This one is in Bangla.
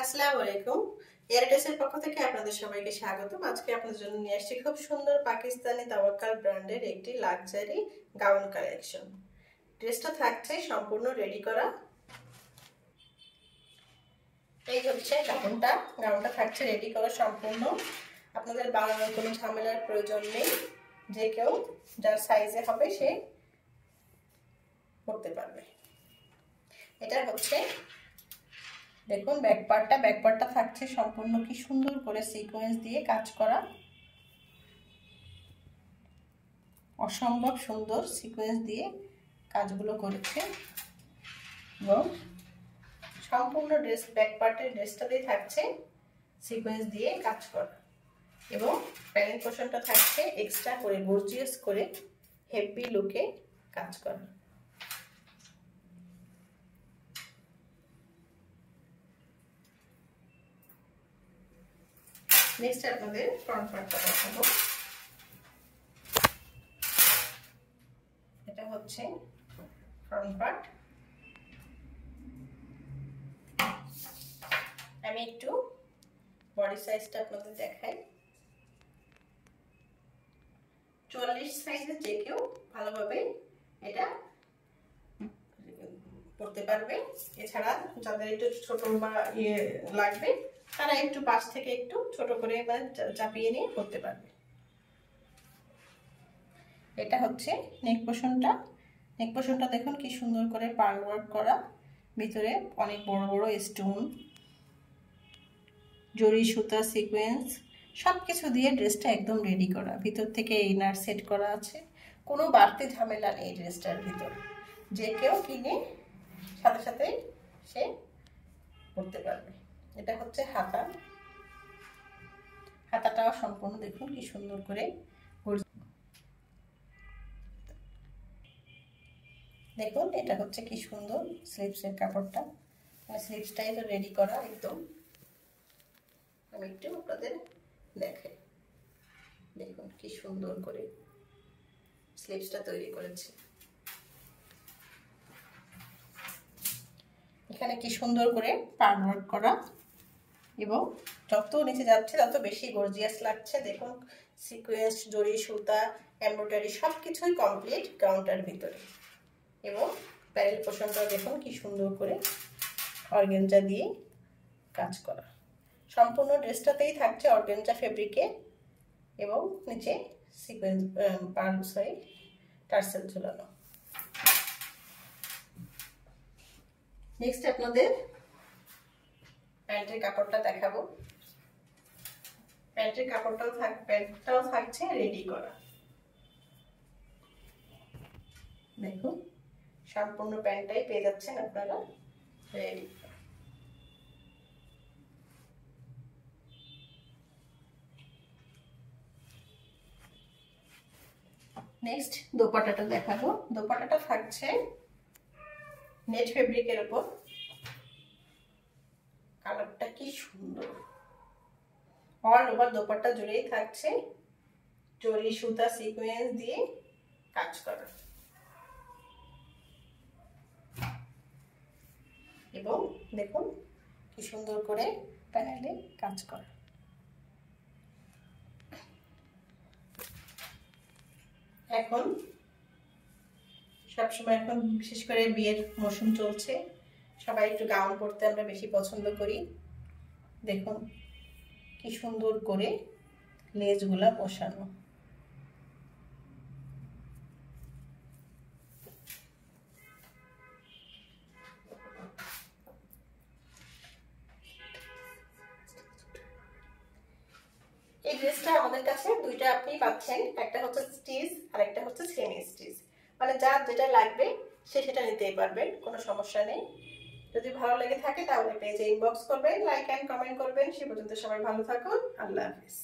আসসালামু আলাইকুম। এয়ারটেসের পক্ষ থেকে আপনাদের সবাইকে স্বাগতম। আজকে আপনাদের জন্য নিয়ে আসছি খুব সুন্দর পাকিস্তানি তাওয়াক্কাল ব্র্যান্ডের একটি লাক্সারি গাউন কালেকশন। ড্রেসটা থাকছে সম্পূর্ণ রেডি করা। এই হচ্ছে গাউনটা থাকছে রেডি করা সম্পূর্ণ। আপনাদের বানানোর কোনো ঝামেলার প্রয়োজন নেই, যে কেউ যার সাইজে হবে সে করতে পারবে। এটা হচ্ছে দেখুন ব্যাক পার্টটা থাকছে সম্পূর্ণ কি সুন্দর করে সিকোয়েন্স দিয়ে কাজ করা, অসম্ভব সুন্দর সিকোয়েন্স দিয়ে কাজগুলো করেছে এবং সম্পূর্ণ ড্রেস ব্যাক পার্টের ড্রেসটাতেই থাকছে সিকোয়েন্স দিয়ে কাজ করা এবং প্যানেল পোর্শনটা থাকছে এক্সট্রা করে গর্জিয়াস করে হেভি লুকে কাজ করা। নেক্সট আপনাদের ফ্রন্ট পার্টটা দেখাবো। এটা হচ্ছে ফ্রন্ট পার্ট। আমি একটু বডি সাইজটা আপনাদের দেখাই। 44 সাইজের যে কেউ ভালোভাবে এটা পরতে পারবে। এছাড়া যাদের একটু ছোট বা লাগবে তারা একটু পাশ থেকে একটু ছোট করে চাপিয়ে নিয়ে করতে পারবে। এটা হচ্ছে নেক পোর্শনটা দেখুন কি সুন্দর করে পার্ল ওয়ার্ক করা, ভিতরে অনেক বড় বড় স্টোন, জরি সুতা সিকোয়েন্স সবকিছু দিয়ে ড্রেসটা একদম রেডি করা। ভিতর থেকে ইনার সেট করা আছে, কোনো বাড়তি ঝামেলা নেই ড্রেসটার ভিতর। যে কেউ কিনে সাথে সাথে সে পরতে পারবে। এটা হচ্ছে হাতাটাও সম্পূর্ণ দেখুন কি সুন্দর করে। দেখুন এটা হচ্ছে কি সুন্দর স্লিভসের কাপড়টা, স্লিভসটাই তো রেডি করা একদম। আমি একটু আপনাদের দেখাই, দেখুন কি সুন্দর করে স্লিভসটা তৈরি করেছে। এখানে কি সুন্দর করে পার্ল ওয়ার্ক করা এবং যত নিচে যাচ্ছে তত বেশি গর্জিয়াস লাগছে। দেখুন সিকোয়েন্স, জরি সুতা, এমব্রয়ডারি সবকিছুই কমপ্লিট গাউনটার ভিতরে। এবং প্যানেল পোর্শনটা দেখুন কি সুন্দর করে অর্গানজা দিয়ে কাজ করা। সম্পূর্ণ ড্রেসটাতেই থাকছে অর্গানজা ফেব্রিকে এবং নিচে সিকোয়েন্স টার্সেল ঝুলানো। নেক্সট আপনাদের প্যান্টের কাপড়টা দেখাবো। প্যান্টটাও থাকছে রেডি করা। দেখুন সম্পূর্ণ প্যান্টটাই পেয়ে যাচ্ছেন আপনারা রেডি। নেক্সট দোপাট্টাটা দেখাবো। দোপাট্টাটা থাকছে নেট ফেব্রিকের উপর। কালারটা কি সুন্দর, অল ওভার দোপাট্টা জুড়েই থাকছে জরি সুতা সিকোয়েন্স দিয়ে কাজ করা এবং দেখুন কি সুন্দর করে প্যানেলে কাজ করা। এখন সবসময় এখন বিশেষ করে বিয়ের মৌসুম চলছে, সবাই একটু গাউন পরতে আমরা বেশি পছন্দ করি। দেখুন কি সুন্দর করে লেসগুলা বসানো। এই ড্রেসটা আমাদের কাছে দুইটা আপনি পাচ্ছেন, একটা হচ্ছে স্টিচ আর একটা হচ্ছে সেমি স্টিচ। মানে যার যেটা লাগবে সে সেটা নিতেই পারবেন, কোনো সমস্যা নেই। যদি ভালো লেগে থাকে তাহলে পেজে ইনবক্স করবেন, লাইক এন্ড কমেন্ট করবেন। সে পর্যন্ত সবাই ভালো থাকুন। আল্লাহ হাফেজ।